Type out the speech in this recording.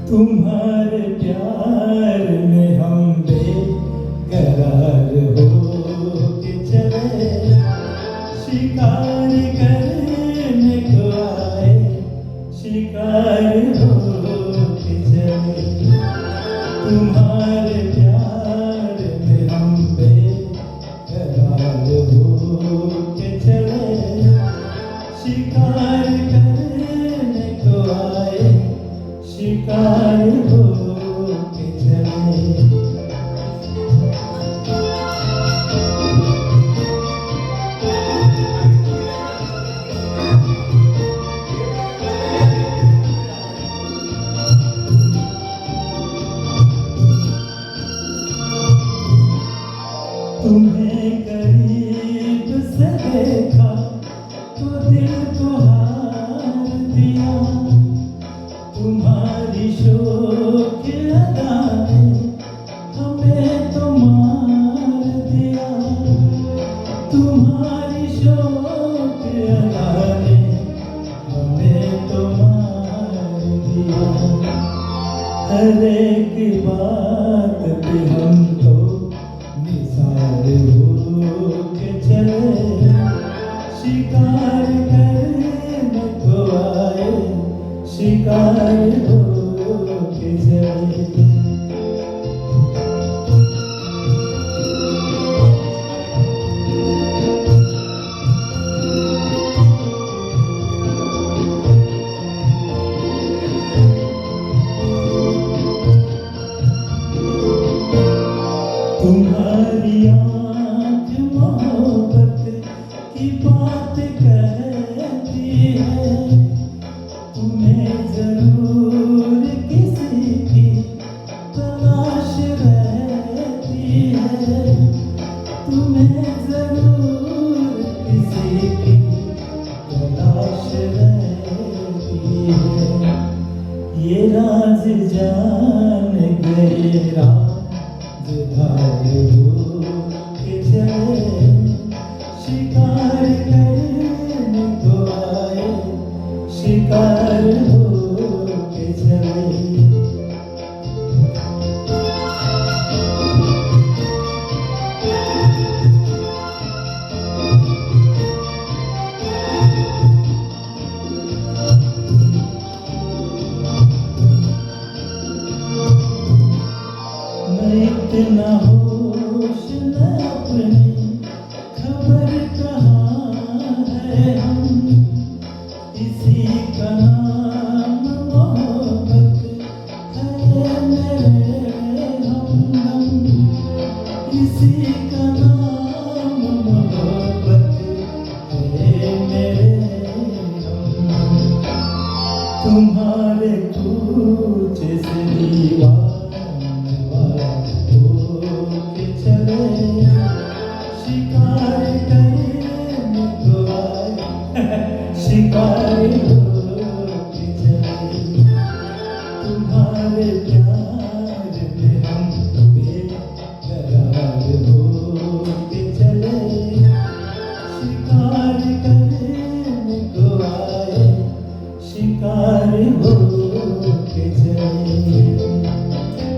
तुम्हारे प्यार में हम बेकरार हो के चले, शिकार करने को आए, शिकार हो के चले। तुम्हारे प्यार में हम बेकरार हो के चले, शिकार करने को आए, शिकार हो के चले। तुम्हें करीब से देखा तो दिल को हार दिया, तुम्हारी शोक अदा ने हमें तो मार दिया, तुम्हारी शोक अदा ने हमें तो मार दिया। हर एक बात पे हम तो निसार हो के चले, शिकार करने को आए, शिकार हो के चले। तुम्हारी आँख मोहब्बत की बात कहती है, तुम्हें जरूर किसी की तलाश रहती है, तुम्हें जरूर किसी की तलाश रहती है। ये राज जान गए राज धार हो के चले, शिकार करने को आए, शिकार हो के चले। इतना होश न अपनी, खबर कहाँ है हम, इसी का नाम मोहब्बत है मेरे हमदम, इसी का नाम मोहब्बत है मेरे हमदम। तुम्हारे कूच से दीवार शिकार करने को आए, शिकार हो के चले। तुम्हारे प्यार